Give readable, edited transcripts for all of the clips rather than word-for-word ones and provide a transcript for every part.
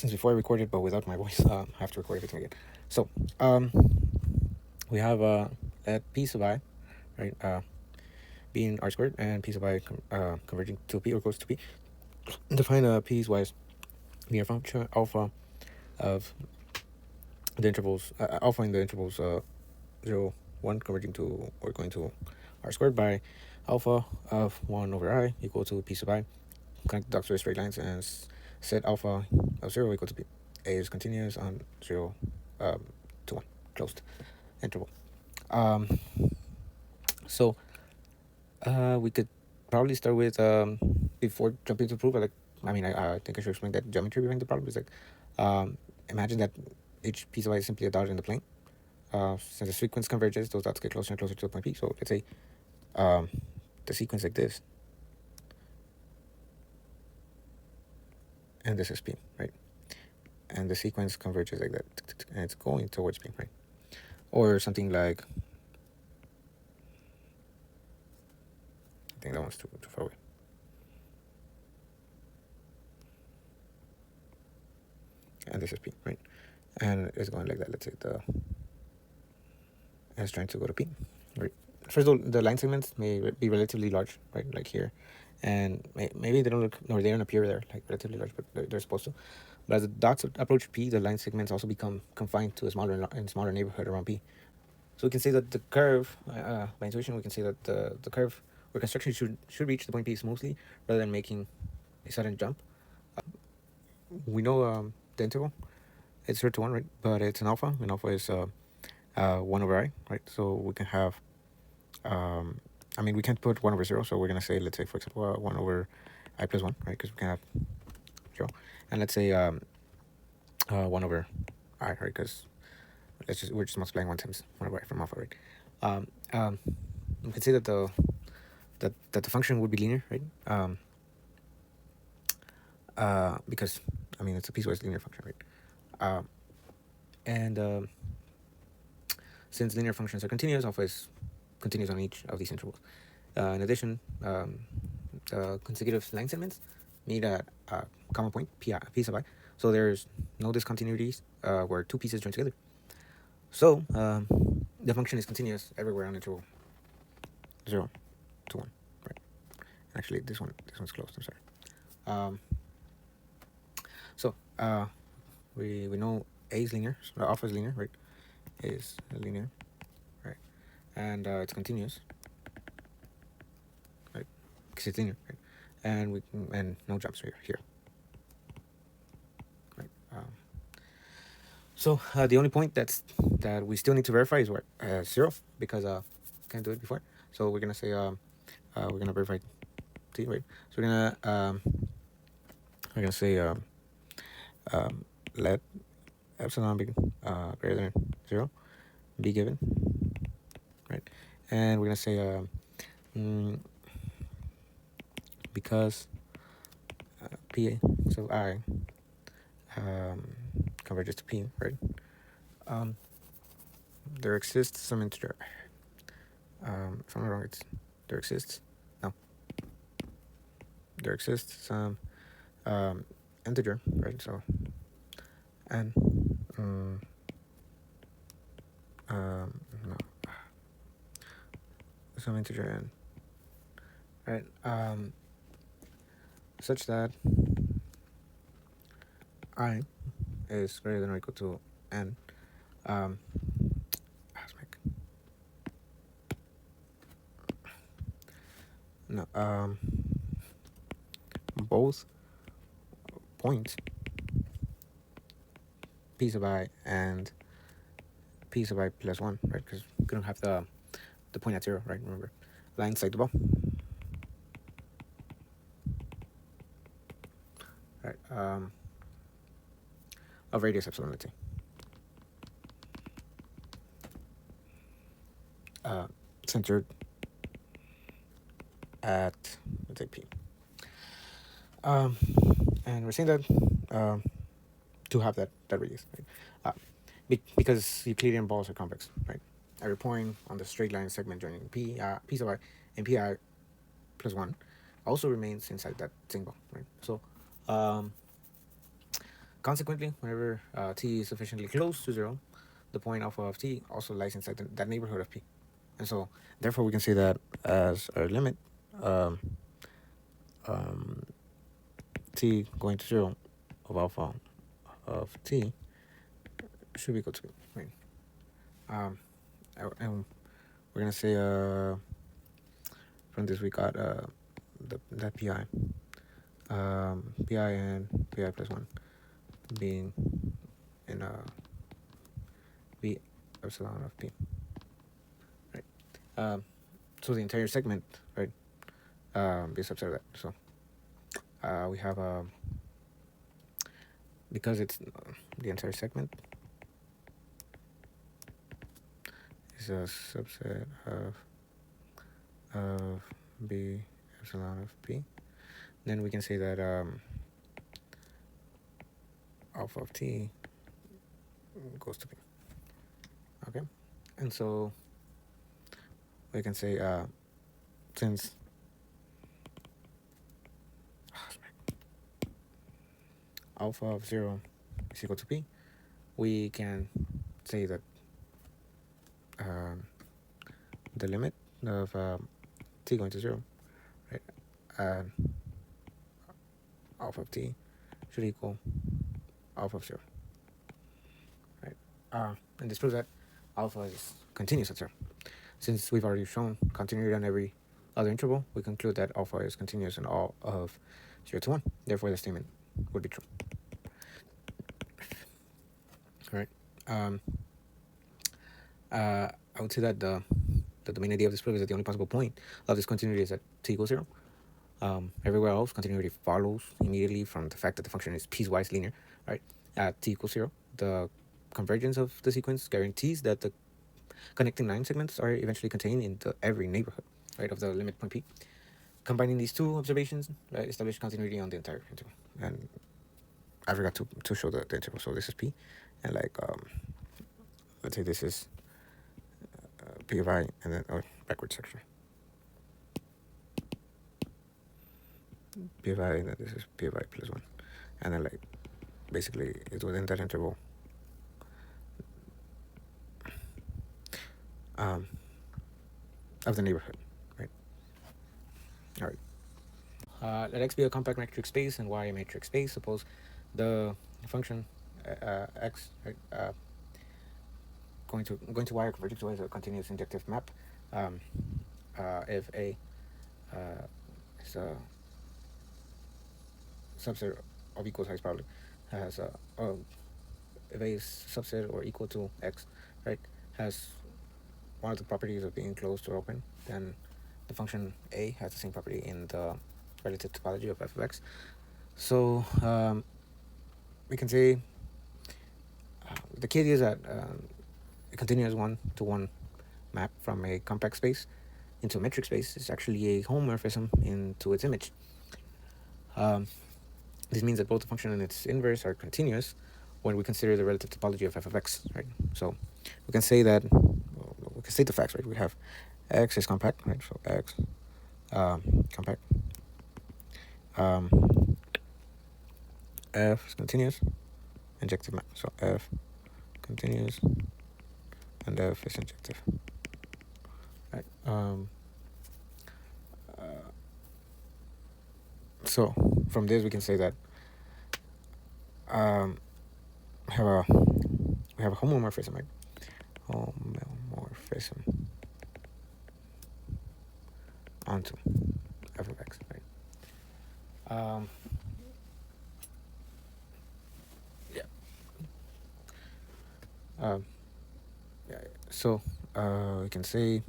since before I recorded, but without my voice, I have to record everything again. So, we have a p sub I, right? Being r squared and p sub I converging to p or close to p. Define a piecewise linear function alpha of the intervals alpha in the intervals 0, 1 converging to or going to r squared by alpha of 1 over I equal to p sub I. Connect the dots with straight lines and set alpha of 0 equal to p. A is continuous on 0 to 1 closed interval. So we could probably start with before jumping to proof. I think I should explain that geometry behind the problem is imagine that each piece of I is simply a dot in the plane. Since the sequence converges, those dots get closer and closer to the point P. So let's say the sequence like this, and this is P, right? And the sequence converges like that, and it's going towards P, right? Or something like, I think that one's too far away. And this is P, right? And it's going like that. Let's say it's trying to go to P, right? First of all, the line segments may be relatively large, right? Like here, and maybe they don't look, or they don't appear there like relatively large, but they're supposed to. But as the dots approach P, the line segments also become confined to a smaller neighborhood around P. So we can say that the curve, by intuition, we can say that the curve or construction should reach the point P smoothly rather than making a sudden jump. We know the interval, it's 0 to 1, right? But it's an alpha, and alpha is 1 over I, right? So we can have, we can't put 1 over 0, so we're going to say, let's say, for example, 1 over I plus 1, right? Because we can have 0. And let's say 1 over I, right? Because we're just multiplying 1 times 1 over I from alpha, right? We can say that the function would be linear, right? Because it's a piecewise linear function, right? And since linear functions are continuous, alpha is continuous on each of these intervals. In addition, the consecutive line segments meet at a common point, p sub I. So there's no discontinuities where two pieces join together. So the function is continuous everywhere on interval 0 to 1, right? Actually, this one's closed. I'm sorry. So we know A is linear, so alpha is linear, right? A is linear, right? And it's continuous, right? Because it's linear, right? And no jumps here, right? So the only point that we still need to verify is what 0, because can't do it before. So we're gonna say we're gonna verify t, right? So we're gonna say let epsilon be greater than 0 be given, right? And we're gonna say because p so I converges to p, right? There exists some integer. If I'm not wrong, there exists some integer, right? So and no, some integer n, right? Such that I is greater than or equal to n. Both points p sub I and p sub I plus 1, right? Because we don't have the point at 0, right? Remember, lines like the ball, right? Of radius epsilon, let's say. Centered at, let's say, P. And we're saying that to have that radius, right? Because Euclidean balls are convex, right? Every point on the straight line segment joining P sub I and Pi plus 1 also remains inside that same ball, right? So Consequently, whenever t is sufficiently close to 0, the point alpha of t also lies inside that neighborhood of p. And so, therefore, we can say that as our limit, um, um, t going to 0 of alpha of t should be equal to, right? Um, and we're going to say from this we got that pi. Pi and pi plus 1 being in v epsilon of p, right? So the entire segment, right, be a subset of that. So we have because it's the entire segment is a subset of b epsilon of p. Then we can say that alpha of t goes to p. Okay, and so we can say since alpha of 0 is equal to p, we can say that the limit of t going to 0, right, alpha of t should equal alpha of 0, right? And this proves that alpha is continuous at 0. Since we've already shown continuity on every other interval, we conclude that alpha is continuous in all of 0 to 1. Therefore, the statement would be true. All right. I would say that the main idea of this proof is that the only possible point of this continuity is that t equals 0. Everywhere else, continuity follows immediately from the fact that the function is piecewise linear, right? At t equals 0, the convergence of the sequence guarantees that the connecting line segments are eventually contained in every neighborhood, right, of the limit point p. Combining these two observations, right, establish continuity on the entire interval. And I forgot to show the interval. So this is p, and like let's say this is p of I, and then backwards section. P of I, and then this is p of I plus 1, and then like basically it's within that interval. Of the neighborhood, right? All right. Let X be a compact metric space and Y a metric space. Suppose the function x, right, going to Y or converging to Y is a continuous injective map. If A is a subset of equal size, probably has if A is subset or equal to X, right, has one of the properties of being closed or open, then the function A has the same property in the relative topology of f of x. So we can say the key idea is that a continuous one-to-one map from a compact space into a metric space is actually a homomorphism into its image. This means that both the function and its inverse are continuous when we consider the relative topology of f of x, right? So we can say that, we can state the facts, right? We have x is compact, right? So x compact. F is continuous, injective map. So F continuous, and F is injective. Right. So from this we can say that we have a homomorphism, right? Homomorphism onto f of x, right? So we can say,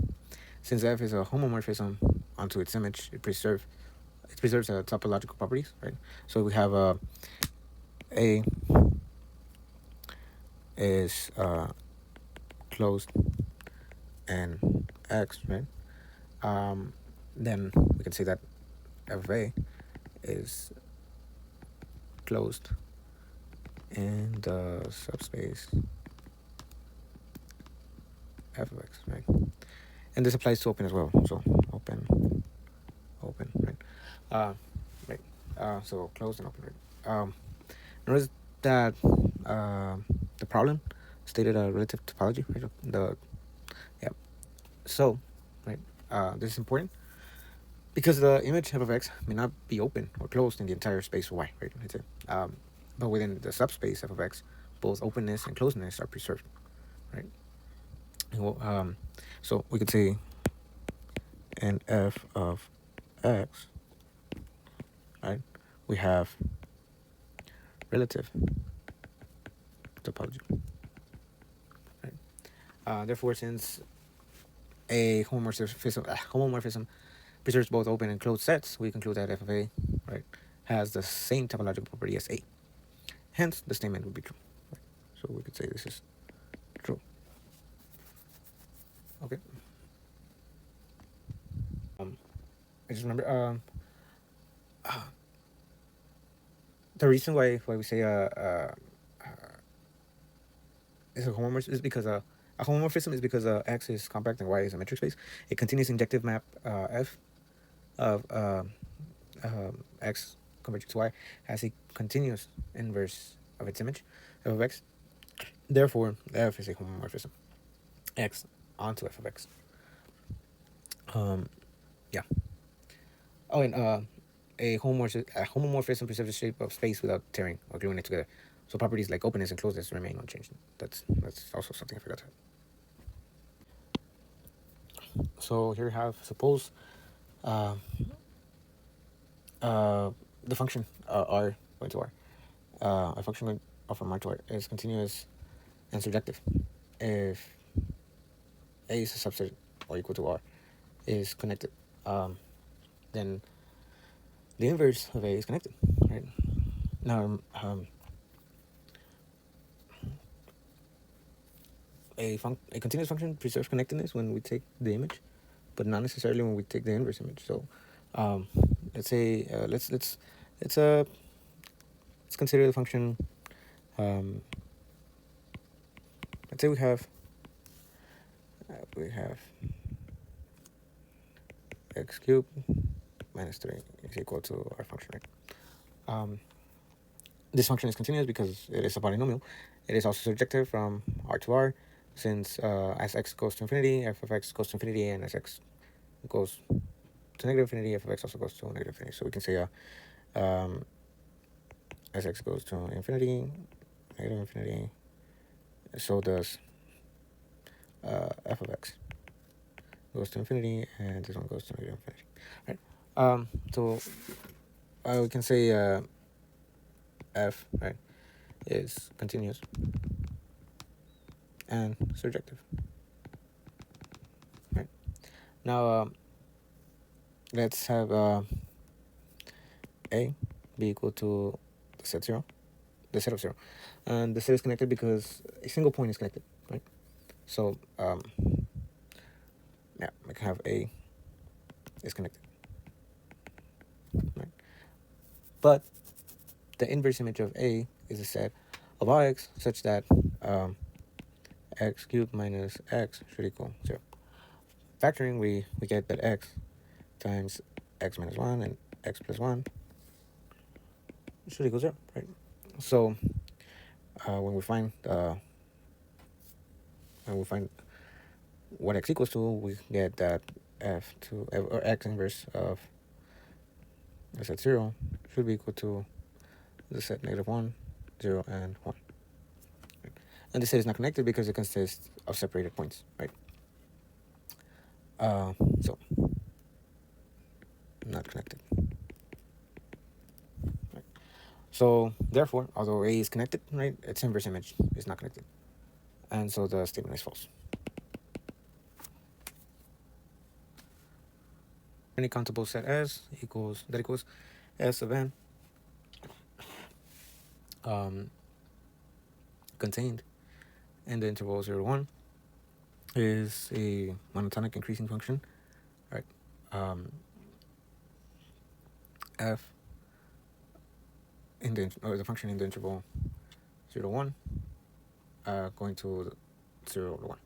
since f is a homomorphism onto its image, it preserves topological properties, right? So we have A is closed and x, right? Then we can say that f of A is closed in the subspace f of x, right? And this applies to open as well. So open, right? Right. So closed and open, right? Notice that the problem stated a relative topology, right? Yeah. So, right, this is important because the image f of x may not be open or closed in the entire space y, right? But within the subspace f of x, both openness and closeness are preserved, right? So we could say in f of x, right, we have relative topology, right? Therefore, since a homomorphism preserves both open and closed sets, we conclude that f of a, right, has the same topological property as a. Hence, the statement would be true. Right? So we could say this is true. Okay. I just remember the reason why we say is a homomorphism is because a homomorphism is because x is compact and y is a metric space. A continuous injective map f of x converging to y has a continuous inverse of its image f of x. Therefore, f is a homomorphism x onto f of x. Yeah. Oh, and a homomorphism preserves the shape of space without tearing or gluing it together. So properties like openness and closeness remain unchanged. That's also something I forgot to. So here we have, suppose uh, the function r going to r. A function going from r to r is continuous and surjective if a is a subset or equal to r is connected. Then the inverse of a is connected, right? Now, a continuous function preserves connectedness when we take the image, but not necessarily when we take the inverse image. So, let's say let's consider the function. Um, let's say we have x cubed minus 3 is equal to our function, right? This function is continuous because it is a polynomial. It is also surjective from r to r, since as x goes to infinity, f of x goes to infinity, and as x goes to negative infinity, f of x also goes to negative infinity. So we can say as x goes to infinity, negative infinity, so does f of x goes to infinity, and this one goes to negative infinity, right? So we can say f, right, is continuous and surjective, right? Now let's have a be equal to the set of 0, and the set is connected because a single point is connected, right? So yeah, we can have a is connected, right? But the inverse image of a is a set of Rx such that x cubed minus x should equal 0. Factoring, we get that x times x minus 1 and x plus 1 should equal 0, right? So when we find what x equals to, we get that or x inverse of the set 0 should be equal to the set negative 1, 0, and 1. Right? And the set is not connected because it consists of separated points, right? So not connected. Right? So therefore, although A is connected, right, its inverse image is not connected, and so the statement is false. Any countable set S equals S of n contained in the interval 0 to 1 is a monotonic increasing function, right? F in the function in the interval 0 to 1 going to 0 to 1,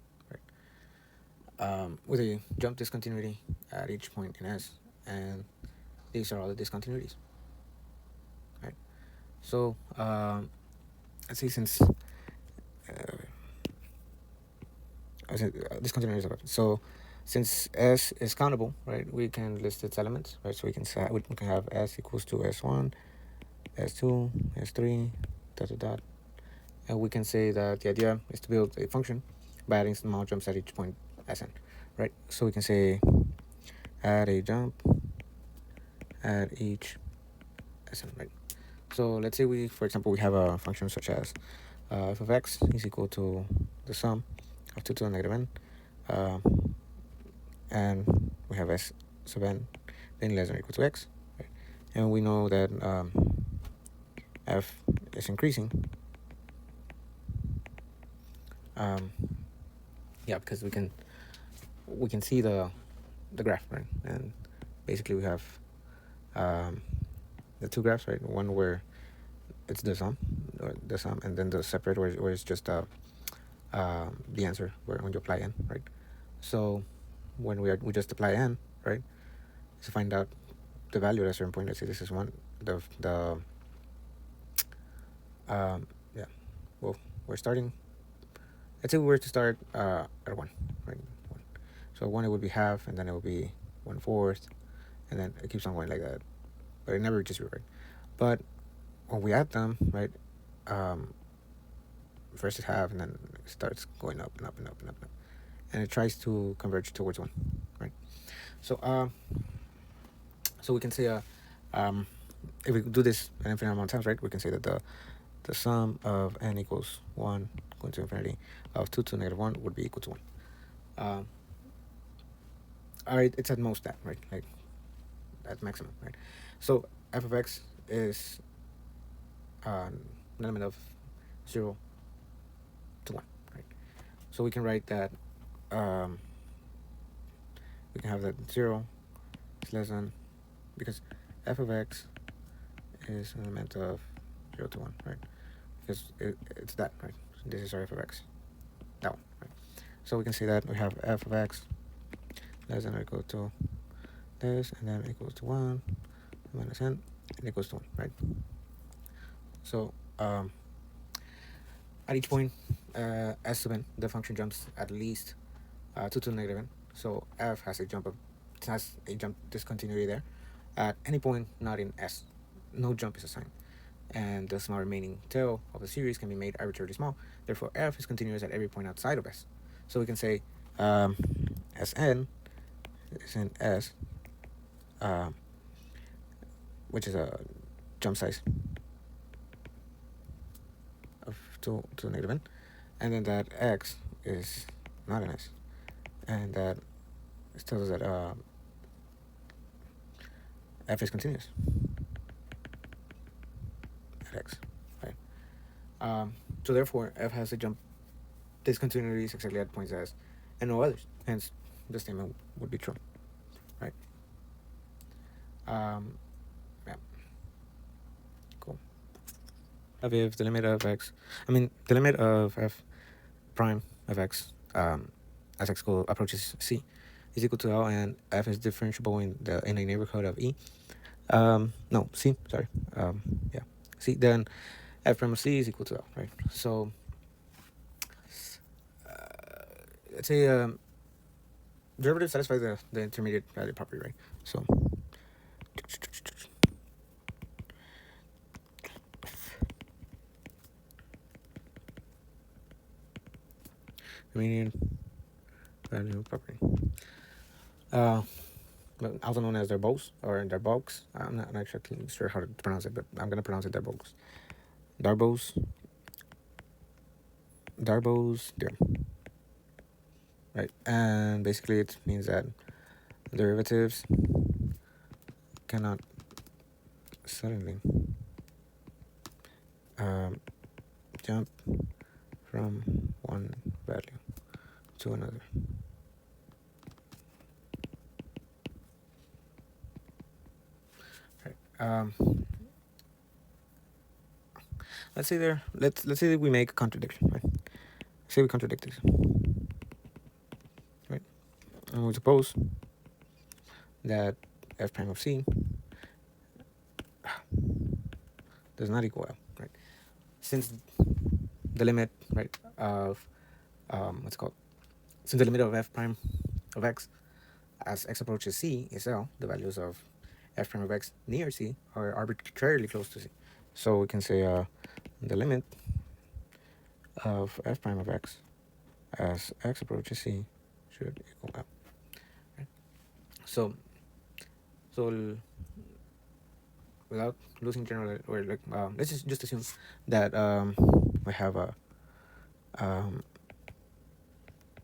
right? With a jump discontinuity at each point in S, and these are all the discontinuities, right? So let's say since this continuity is about. So since S is countable, right, we can list its elements, right? So we can say we can have S equals to S1, S2, S3, dot dot dot, and we can say that the idea is to build a function by adding small jumps at each point Sn, right? So we can say add a jump at each Sn, right? So let's say for example, we have a function such as f of x is equal to the sum of 2 to the negative n, and we have s sub n being less than or equal to x, right? And we know that f is increasing. Yeah, because we can see the graph, right? And basically we have the two graphs, right? One where it's the sum, and then the separate where it's just the answer when you apply n, right? So when we just apply n, right, to find out the value at a certain point. Let's say this is one. Yeah. Well, we're starting. Let's say we were to start at 1, right? 1. So 1 it would be half, and then it would be 1/4, and then it keeps on going like that. But it never reaches 0, right? But when we add them, right, first it's half, and then it starts going up and up and up and up and up, and it tries to converge towards 1, right? So so we can say if we do this an infinite amount of times, right, we can say that the sum of n equals 1 going to infinity of 2 to negative 1 would be equal to 1. All right, it's at most that, right, like at maximum, right? So f of x is an element of 0 to 1, right? So we can write that we can have that 0 is less than, because f of x is an element of 0 to 1, right? Because it's that, right? So this is our f of x, that one, right? So we can say that we have f of x less than or equal to this, and then equals to 1 minus n, and equals to 1, right? So at each point s sub n, the function jumps at least 2 to the negative n. So f has a jump discontinuity there at any point not in s. No jump is assigned, and the small remaining tail of the series can be made arbitrarily small. Therefore, f is continuous at every point outside of s. So we can say Sn is in s, which is a jump size of 2 to the negative n, and then that x is not in s, and that tells us that f is continuous at x, right? So therefore, f has a jump discontinuities exactly at points s and no others. Hence, the statement would be true, right? Yeah. Cool. If the limit of x, the limit of f prime of x as x approaches c is equal to L, and f is differentiable in a neighborhood of e. No, c. Sorry. Yeah, c. Then f prime of c is equal to L, right? So let's say derivative satisfies the intermediate value property, right? So intermediate value property, also known as their bows or their bulks. I'm not actually sure how to pronounce it, but I'm gonna pronounce it their bulks. Darbo's theorem, right? And basically it means that derivatives cannot suddenly jump from one value to another. Right. Let's say say that we make a contradiction, right? Say we contradict this, right? And we suppose that f prime of c does not equal L, right? Since the limit, right, of what's it called? Since the limit of f prime of x as x approaches c is L, the values of f prime of x near c are arbitrarily close to c. So we can say the limit of f prime of x as x approaches c should equal L. Right? So without losing general, or like let's just assume that we have a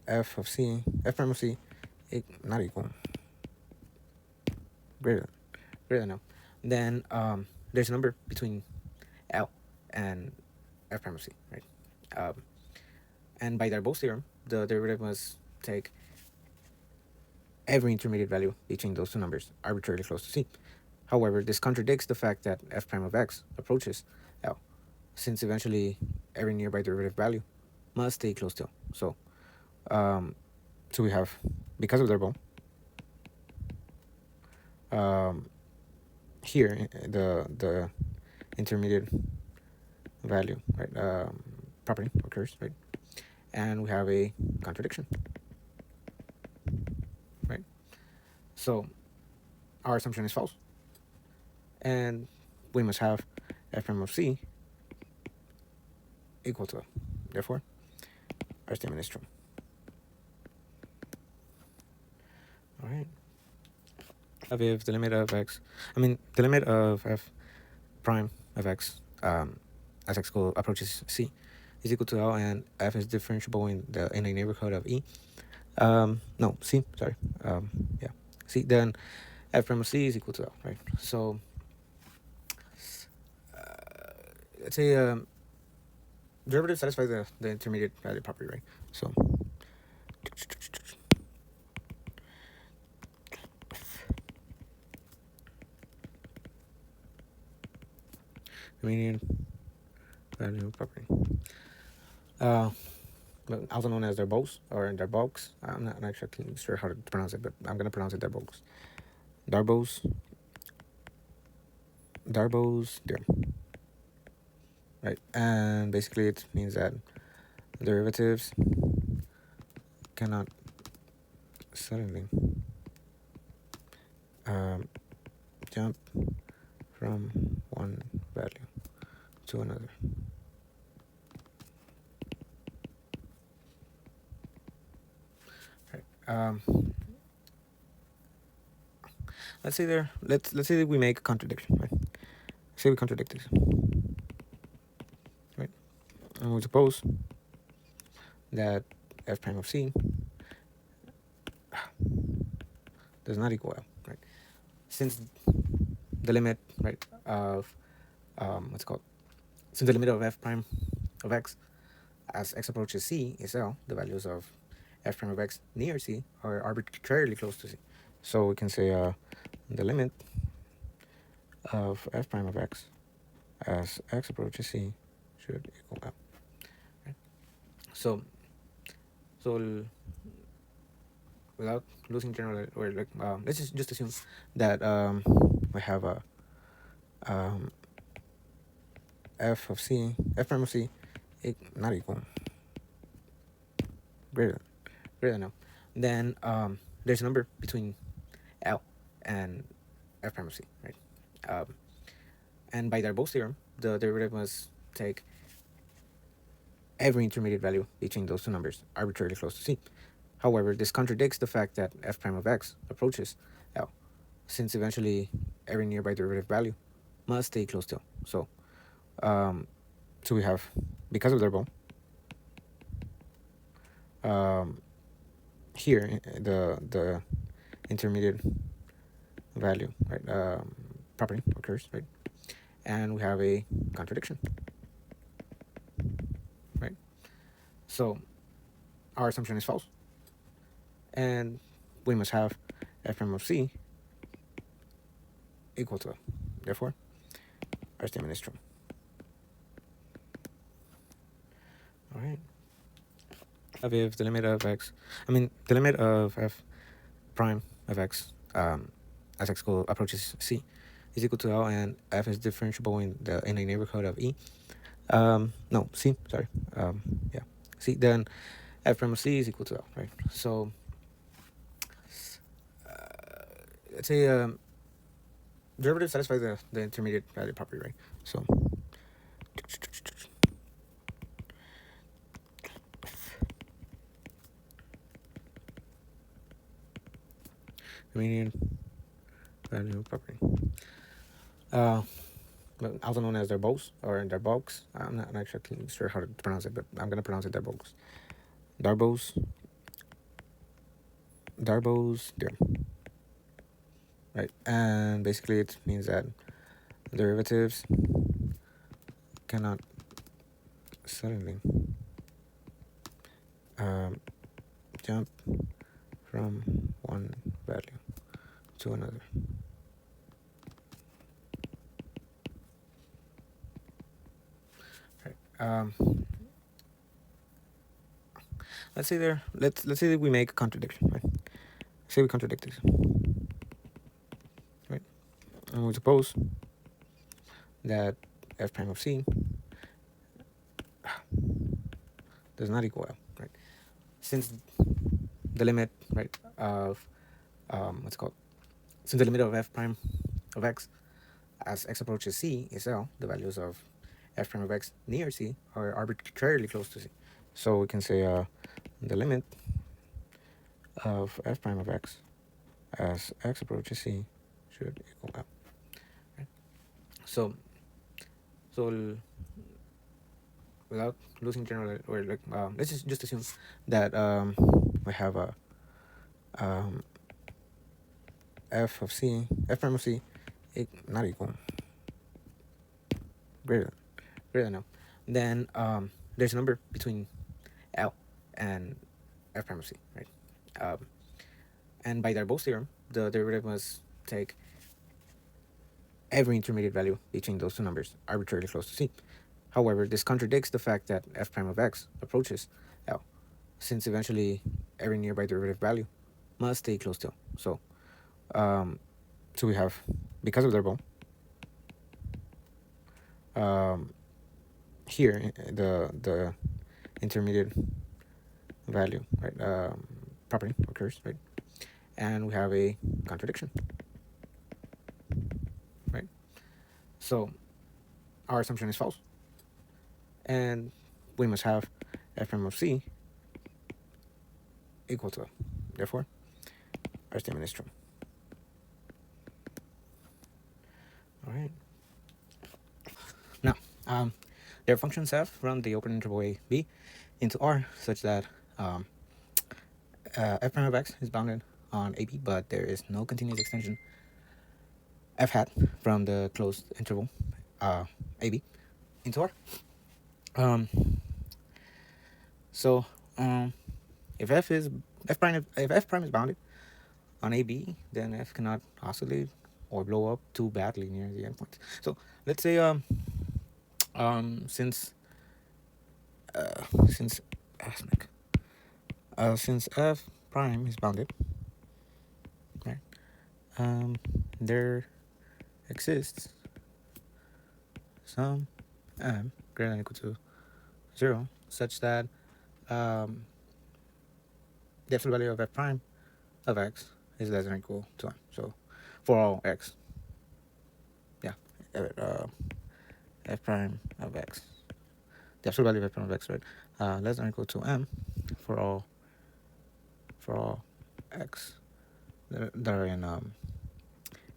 f prime of c, not equal, greater than L. Then there's a number between L and f prime of c, right? And by Darbo's theorem, the derivative must take every intermediate value between those two numbers arbitrarily close to c. However, this contradicts the fact that f prime of x approaches L, since eventually every nearby derivative value must stay close to L. So we have, because of Darbo, here the intermediate value, right, property occurs, right, and we have a contradiction, right? So our assumption is false, and we must have f prime of c equal to L. Therefore, our statement is true. All right. If the limit of x, the limit of f prime of x as x approaches c is equal to L, and f is differentiable in a neighborhood of e. No, c. Sorry. Yeah, c. Then f prime of c is equal to L, right? So let's say derivative satisfies the intermediate value property, right? So intermediate value property, also known as Darbo's or Darbo's. I'm not actually sure how to pronounce it, but I'm gonna pronounce it Darbo's. Darbo's theorem, right? And basically, it means that derivatives cannot suddenly jump from one value to another. Right. Let's say that we make a contradiction, right? Say we contradict this, right? And we suppose that f prime of c does not equal L, right? Since the limit, right, of what's it called? Since the limit of f prime of x as x approaches c is L, the values of f prime of x near c are arbitrarily close to c. So we can say the limit of f prime of x as x approaches c should equal L. Right? So without losing general, or like let's just assume that we have a f prime of c, not equal, greater than L. Then there's a number between L and f prime of c, right? And by Darbo's theorem, the derivative must take every intermediate value between those two numbers arbitrarily close to c. However, this contradicts the fact that f prime of x approaches L, since eventually every nearby derivative value must stay close to L. So we have, because of Darbo, here the intermediate value, right, property occurs, right, and we have a contradiction, right? So our assumption is false, and we must have f prime of c equal to L. Therefore, our statement is true. All right. If the limit of x, the limit of f prime of x as x approaches c is equal to L, and f is differentiable in a neighborhood of e. No, C, sorry. Yeah, C, then f prime of C is equal to L, right? So let's say derivative satisfies the intermediate value property, right? So intermediate value property. Uh, Also known as their bows or their bulks. I'm not actually sure how to pronounce it, but I'm gonna pronounce it their bulks. Darbos, Darbos, there, right? And basically, it means that derivatives cannot suddenly um, jump from one value to another. Right. Let's say there. Let's say that we make a contradiction, right? Say we contradict this, right? And we suppose that f prime of c does not equal L, right? Since the limit, right, of what's it called? Since the limit of f prime of x as x approaches c is L, the values of f prime of x near c are arbitrarily close to c. So we can say the limit of f prime of x as x approaches c should equal L. Right? So, so without losing general, or like let's just assume that we have a f of c, f prime of c, not equal, greater than, L. Then there's a number between L and f prime of c, right? Um, and by Darbo's theorem, the derivative must take every intermediate value between those two numbers arbitrarily close to c. However, this contradicts the fact that f prime of x approaches L, since eventually every nearby derivative value must stay close to L. So we have, because of Darbo, here the intermediate value, right, property occurs, right, and we have a contradiction, right? So our assumption is false, and we must have f prime of c equal to L. Therefore, our statement is true. All right. Now, there are functions f from the open interval a b into R such that f prime of x is bounded on ab, but there is no continuous extension f hat from the closed interval ab into R. Um, so if f prime is bounded on ab, then f cannot oscillate or blow up too badly near the endpoint. So let's say since since since f prime is bounded, right? There exists some m greater than or equal to 0 such that the absolute value of f prime of x is less than or equal to 1. So for all x, yeah, f prime of x, the absolute value of f prime of x, right, less than or equal to m for all x that are in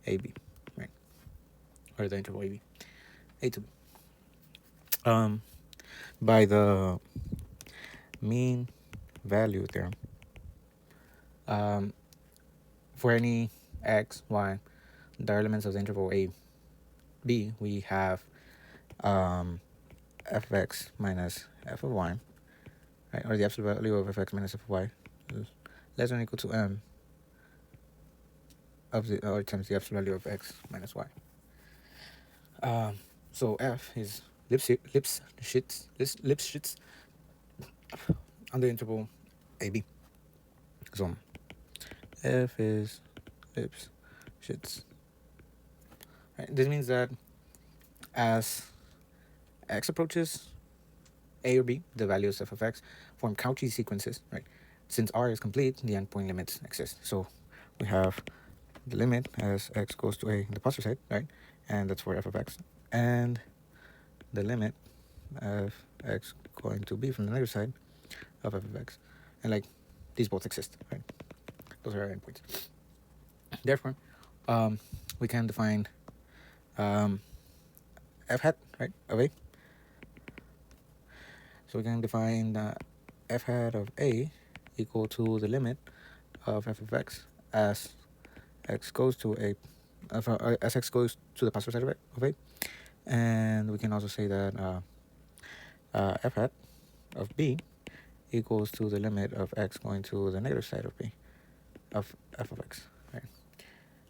AB, right, or the interval AB, A to B. By the mean value theorem, for any x, y, the elements of the interval A, B, we have f of x minus f of y, right, or the absolute value of f of x minus f of y is less than or equal to m of the, or times the absolute value of x minus y. So f is Lipschitz on the interval AB. So f is Lipschitz. Right? This means that as x approaches a or b, the values of x form Cauchy sequences, right? Since R is complete, the endpoint limits exist. So we have the limit as x goes to a, the positive side, right? And that's for f of x. And the limit of x going to b from the negative side of f of x. And like, these both exist, right? Those are our endpoints. Therefore, we can define f hat, right, of a. So we can define f hat of a equal to the limit of f of x as x goes to a, as x goes to the positive side of a. And we can also say that f hat of b equals to the limit of x going to the negative side of b, of f of x, right?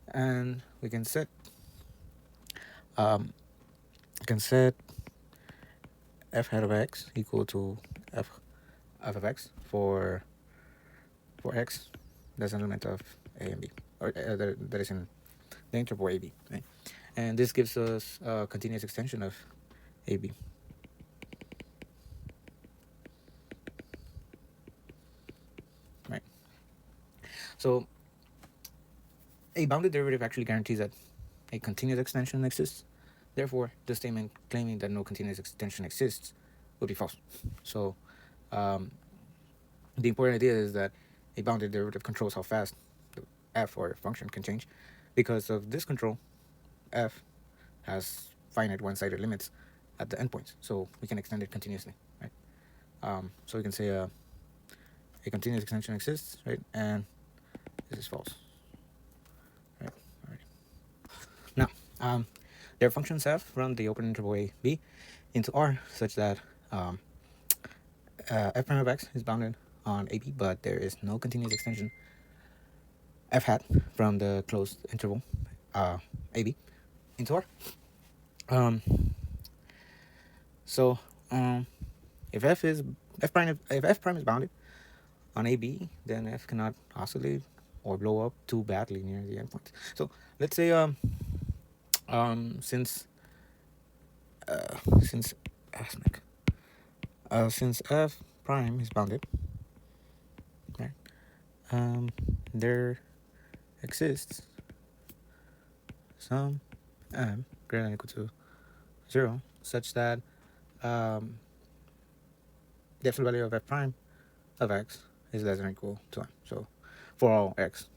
And we can set f hat of x equal to f of x for x that's an element of a and b, or that is in the interval ab, right? And this gives us a continuous extension of ab. Right. So a bounded derivative actually guarantees that a continuous extension exists. Therefore, the statement claiming that no continuous extension exists would be false. So the important idea is that a bounded derivative controls how fast the f or function can change. Because of this control, f has finite one-sided limits at the endpoints, so we can extend it continuously, right? So we can say a continuous extension exists, right? And this is false, right? All right. Now, their functions f run the open interval a b into R such that f prime of x is bounded on ab, but there is no continuous extension f hat from the closed interval ab into R. So if f prime is bounded on ab, then f cannot oscillate or blow up too badly near the endpoints. So let's say since f prime is bounded, right? There exists some m greater than or equal to 0 such that the absolute value of f prime of x is less than or equal to 1. So for all x,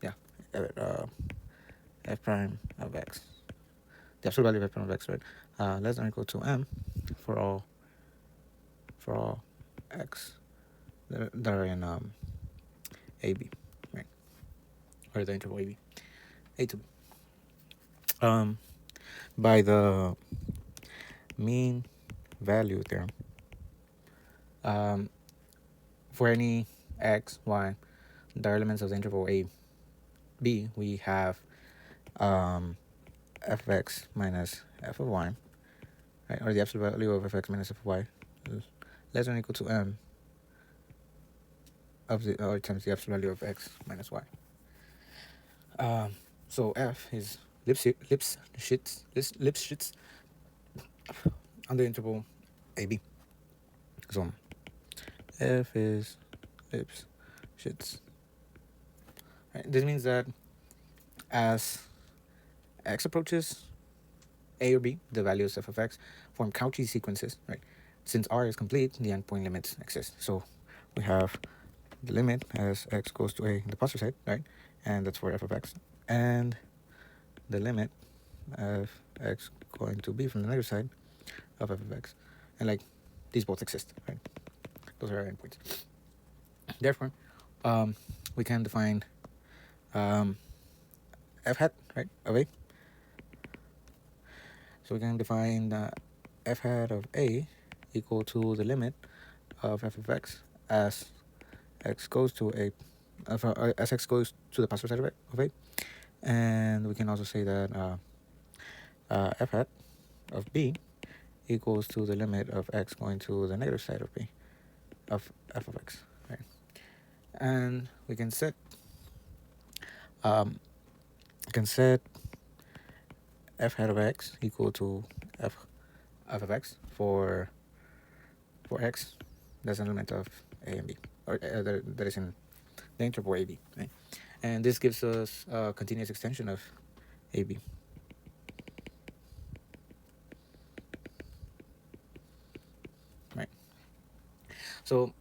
yeah, f prime of x, the absolute value of f prime of x, right, less than or equal to m for all x that are in ab, right, or the interval ab, a to b. By the mean value theorem, for any x, y, the elements of the interval a, b, we have f of x minus f of y, right, or the absolute value of f of x minus f of y is less than or equal to m of the, or times the absolute value of x minus y. So f is Lipschitz on the interval ab. So f is Lipschitz. Right? This means that as x approaches a or b, the values of x form Cauchy sequences, right? Since R is complete, the endpoint limits exist. So we have the limit as x goes to a, the positive side, right? And that's for f of x. And the limit of x going to b from the negative side of f of x. And like, these both exist, right? Those are our endpoints. Therefore, we can define f hat, right, of a. So we can define f hat of a equal to the limit of f of x as x goes to a, as x goes to the positive side of a. And we can also say that f hat of b equals to the limit of x going to the negative side of b, of f of x, right? And we can set f hat of x equal to f of x for x that's an element of a and b, or that is in the interval ab, right? And this gives us a continuous extension of ab. Right. So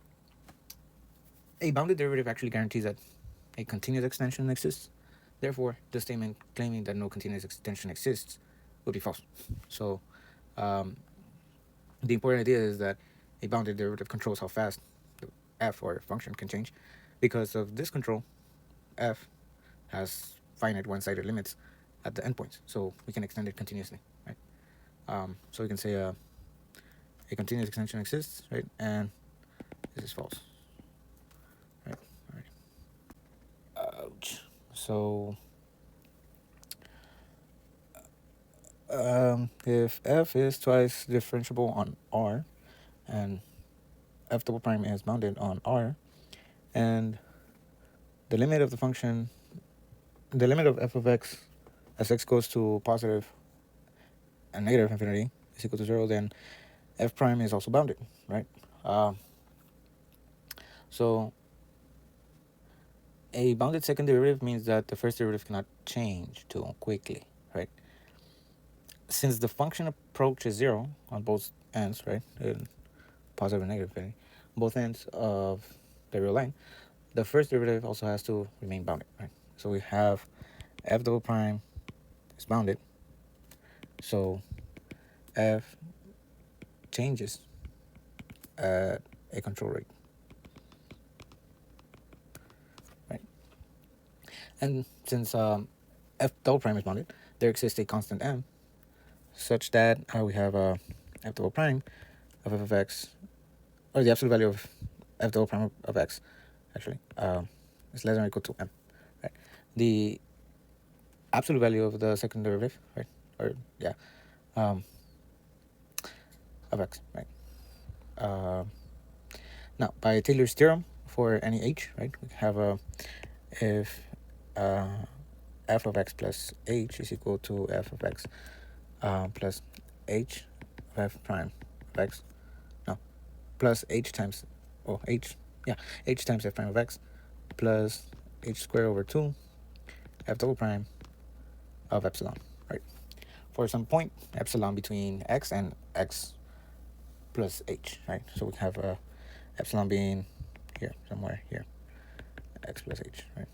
a bounded derivative actually guarantees that a continuous extension exists. Therefore, the statement claiming that no continuous extension exists would be false. So, the important idea is that a bounded derivative controls how fast the f or function can change. Because of this control, f has finite one-sided limits at the endpoints, so we can extend it continuously, right? So we can say a continuous extension exists, right? And this is false, right? All right. Ouch. So if f is twice differentiable on R, and f double prime is bounded on R, and the limit of the function, the limit of f of x as x goes to positive and negative infinity is equal to 0, then f prime is also bounded, right? So a bounded second derivative means that the first derivative cannot change too quickly, right? Since the function approaches 0 on both ends, right, positive and negative infinity, both ends of the real line, the first derivative also has to remain bounded, right? So we have f double prime is bounded, so f changes at a control rate, right? And since f double prime is bounded, there exists a constant m such that we have f double prime of f of x, or the absolute value of f double prime of x, actually, is less than or equal to m, right? The absolute value of the second derivative, right, or yeah, of x, right? Now, by Taylor's theorem for any h, right, we have if f of x plus h is equal to f of x plus h of f prime of x, no, plus h times, oh, h, yeah, h times f prime of x plus h squared over 2 f double prime of epsilon, right? For some point epsilon between x and x plus h, right? So we have epsilon being here, somewhere here, x plus h, right?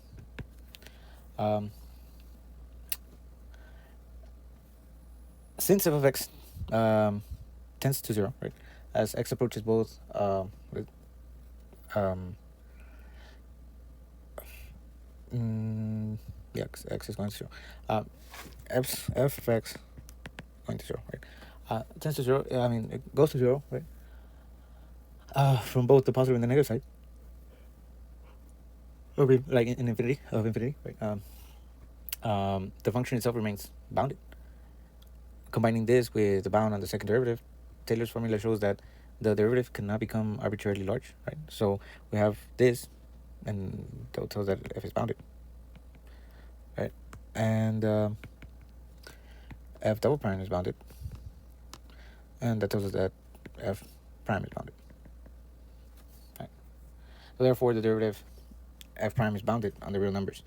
Since f of x tends to 0, right, as x approaches both with yeah, x is going to 0. F of x going to 0, right? Tends to 0. I mean, it goes to 0, right? From both the positive and the negative side. Okay, like in infinity of infinity, right? The function itself remains bounded. Combining this with the bound on the second derivative, Taylor's formula shows that the derivative cannot become arbitrarily large, right? So we have this, and that tells that f is bounded, right? And f double prime is bounded, and that tells us that f prime is bounded, right? So therefore, the derivative f prime is bounded on the real numbers,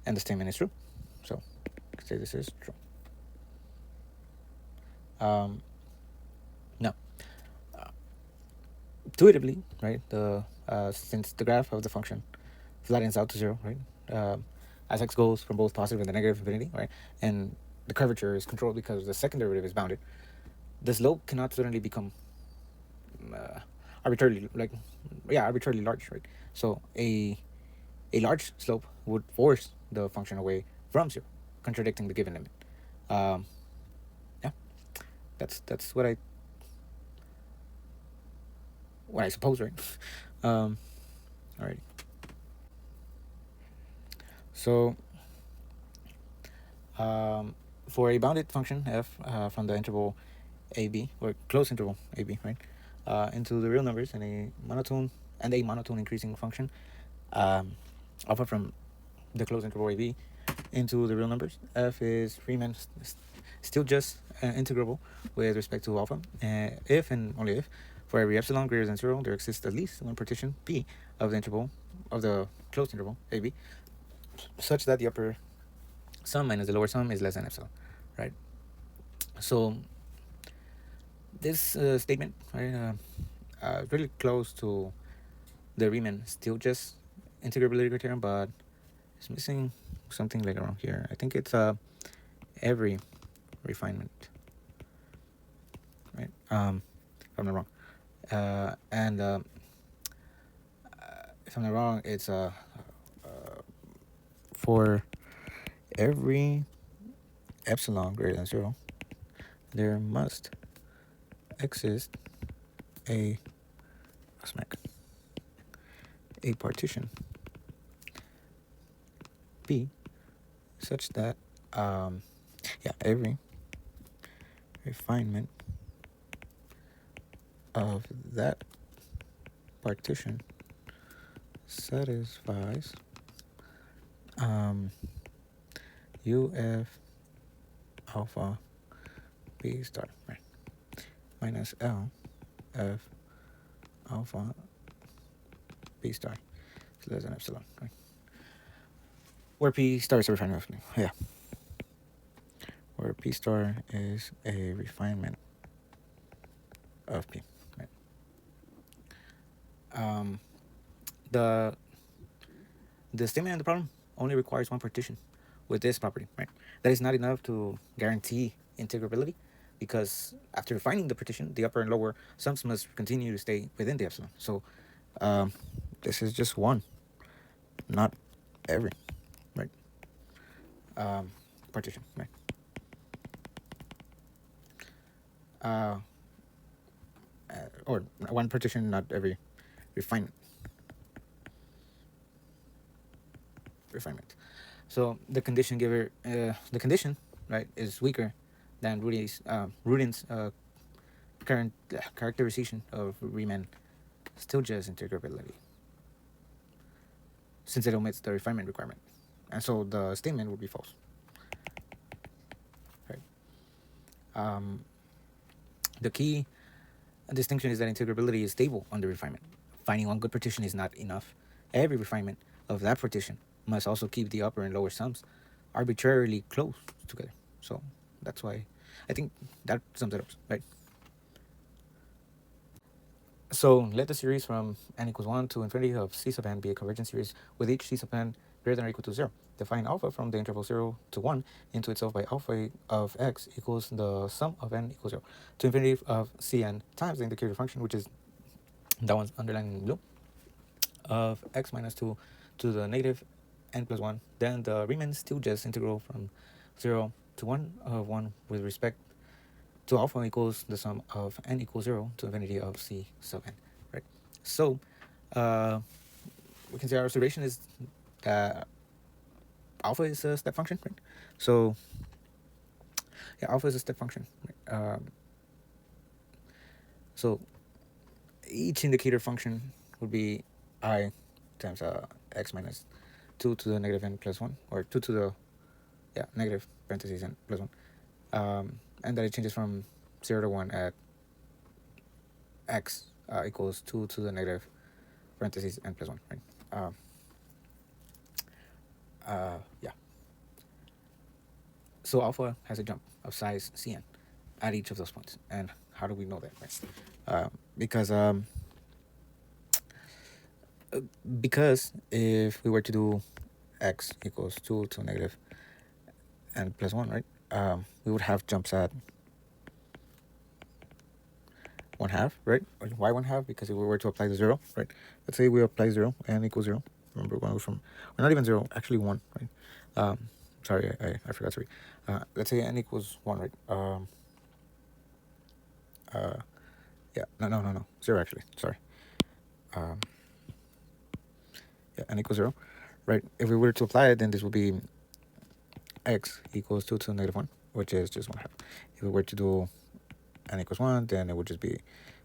and the statement is true. So say this is true. Now, intuitively, right, since the graph of the function flattens out to 0, right, as x goes from both positive and the negative infinity, right, and the curvature is controlled because the second derivative is bounded, the slope cannot suddenly become arbitrarily large, right? So a large slope would force the function away from 0, contradicting the given limit. Yeah, that's what I suppose, right? All right. So for a bounded function f from the interval ab, or closed interval ab, right, into the real numbers and a monotone increasing function alpha from the closed interval ab into the real numbers, f is Riemann still just integrable with respect to alpha, if and only if for every epsilon greater than 0 there exists at least one partition P of the interval of the closed interval AB such that the upper sum minus the lower sum is less than epsilon, right? So this statement, right, really close to the Riemann still just integrability criterion, but it's missing something like around here. I think it's every refinement, right? If I'm not wrong, and if I'm not wrong, it's for every epsilon greater than 0, there must exist a partition B such that every refinement of that partition satisfies UF alpha B star, right, minus L F alpha B star is less than epsilon, right? Where P star is a refinement of where P star is a refinement of P, right? The statement in the problem only requires one partition with this property, right? That is not enough to guarantee integrability, because after defining the partition, the upper and lower sums must continue to stay within the epsilon. So this is just one, not every, right? Partition, right? Or one partition, not every refinement. So the condition giver, the condition, right, is weaker than Rudin's current characterization of Riemann still just integrability, since it omits the refinement requirement, and so the statement would be false, right? The key distinction is that integrability is stable under refinement. Finding one good partition is not enough. Every refinement of that partition must also keep the upper and lower sums arbitrarily close together. So that's why I think that sums it up, right? So let the series from n equals 1 to infinity of c sub n be a convergent series with each c sub n greater than or equal to 0. Define alpha from the interval 0 to 1 into itself by alpha of x equals the sum of n equals 0 to infinity of cn times the indicator function, which is that one's underlined in blue, of x minus 2 to the negative n plus 1. Then the Riemann still just integral from 0 to 1 of 1 with respect to alpha equals the sum of n equals 0 to infinity of c sub n, right? So we can say our observation is that alpha is a step function, right? So yeah, alpha is a step function, right? So each indicator function would be I times x minus 2 to the negative n plus 1, or 2 to the negative parentheses n plus 1, and that it changes from 0 to 1 at x equals 2 to the negative parentheses n plus 1, right? So alpha has a jump of size cn at each of those points. And how do we know that, right? Because if we were to do x equals 2 to negative n plus 1, right, we would have jumps at 1/2, right? Or why 1/2? Because if we were to apply the 0, right? Let's say we apply 0, n equals 0. Remember, we're going from, or not even 0, actually 1, right? Sorry, I forgot to read. Let's say n equals 1, right? No, 0 actually, sorry. N equals 0, right? If we were to apply it, then this would be x equals 2 to the negative 1, which is just 1/2. If we were to do n equals 1, then it would just be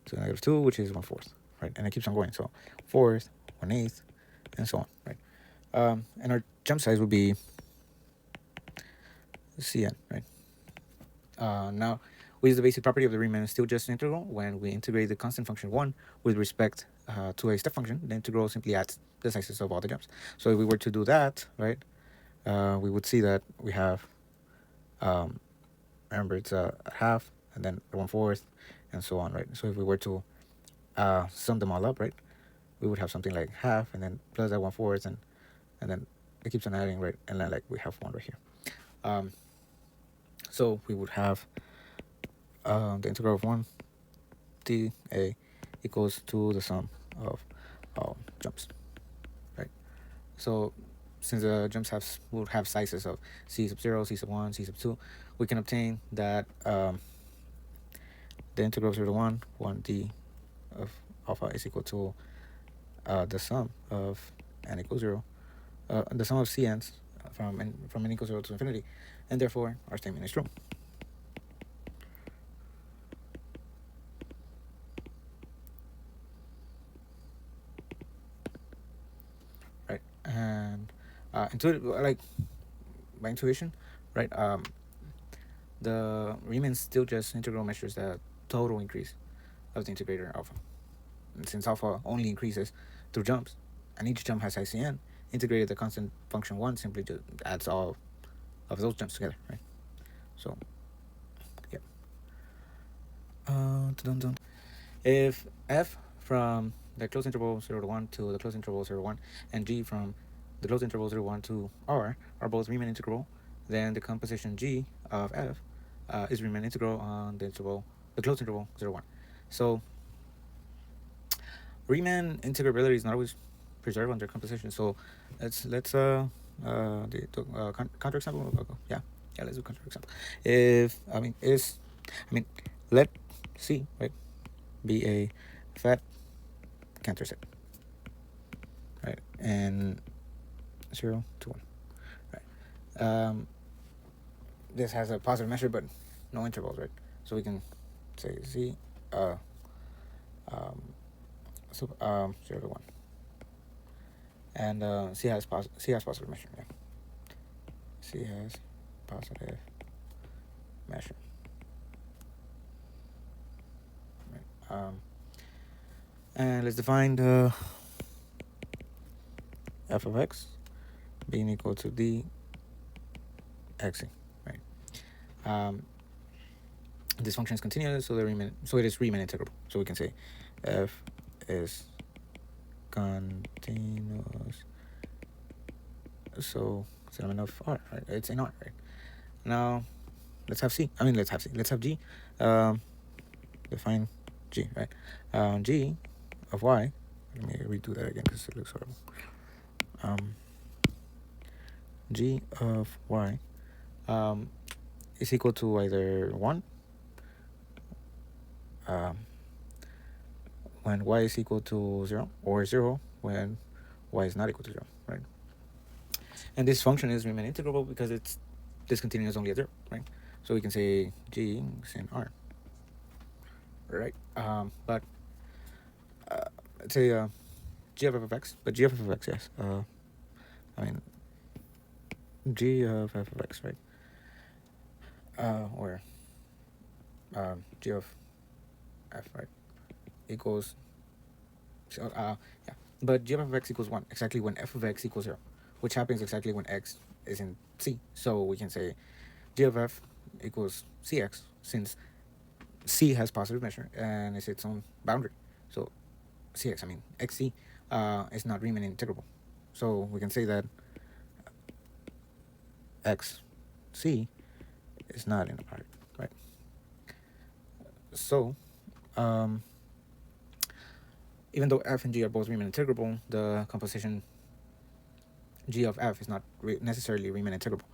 2 to the negative 2, which is 1/4, right? And it keeps on going, so 4th, 1/8, and so on, right? And our jump size would be cn, right? Now, we use the basic property of the Riemann still just integral. When we integrate the constant function 1 with respect to a step function, the integral simply adds the sizes of all the jumps. So if we were to do that, right, we would see that we have, remember, it's a half and then 1/4 and so on, right? So if we were to sum them all up, right, we would have something like half and then plus that 1/4 and then it keeps on adding, right? And then like we have 1 right here. So we would have the integral of 1 dA equals to the sum of all jumps, right? So since the jumps would have sizes of c sub 0, c sub 1, c sub 2, we can obtain that the integral of 0 to 1 d of alpha is equal to the sum of n equals 0, the sum of cn's from n equals 0 to infinity, and therefore our statement is true. Right, and like by intuition, right? The Riemann still just integral measures the total increase of the integrator alpha. And since alpha only increases through jumps, and each jump has ICN, integrated the constant function 1 simply just adds all of those jumps together, right? So, yeah. If f from the closed interval 0 to 1 to the closed interval 0 to 1, and g from the closed interval 0 to 1 to r are both Riemann integral, then the composition g of f is Riemann integral on the closed interval 0 to 1. So Riemann integrability is not always preserved under composition. So let's counterexample. Yeah, let's do counterexample. Let C, right, be a fat Cantor set, right, and 0 to 1, right. This has a positive measure but no intervals, right? So we can say C 0 to 1, and C has positive measure. Yeah, C has positive measure. Right. And let's define the f of x being equal to d xc, right? This function is continuous, so it is Riemann integrable. So we can say f is continuous. So it's an element of R, right? It's in R, right? Now let's have C. Let's have G. Define G, right? G of Y. Let me redo that again because it looks horrible. G of Y is equal to either 1 when y is equal to 0, or 0 when y is not equal to 0, right? And this function is Riemann integrable because it's discontinuous only at 0, right? So we can say G is in R, right? But let's say G of f of x, but G of f of x, yes. G of f of x, right? Or G of f, right, equals, yeah, but G of f of x equals 1 exactly when f of x equals 0, which happens exactly when x is in C. So we can say G of f equals Cx, since C has positive measure and is its own boundary. So Cx, xc, is not Riemann integrable. So we can say that xc is not in a product, right? So even though f and g are both Riemann integrable, the composition g of f is not necessarily Riemann integrable,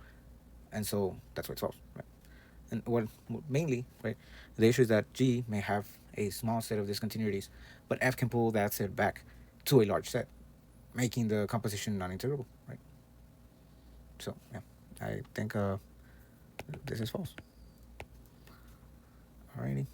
and so that's why it's false, right? And what mainly, right, the issue is that g may have a small set of discontinuities, but f can pull that set back to a large set, making the composition non-integrable, right? So yeah, I think this is false. Alrighty.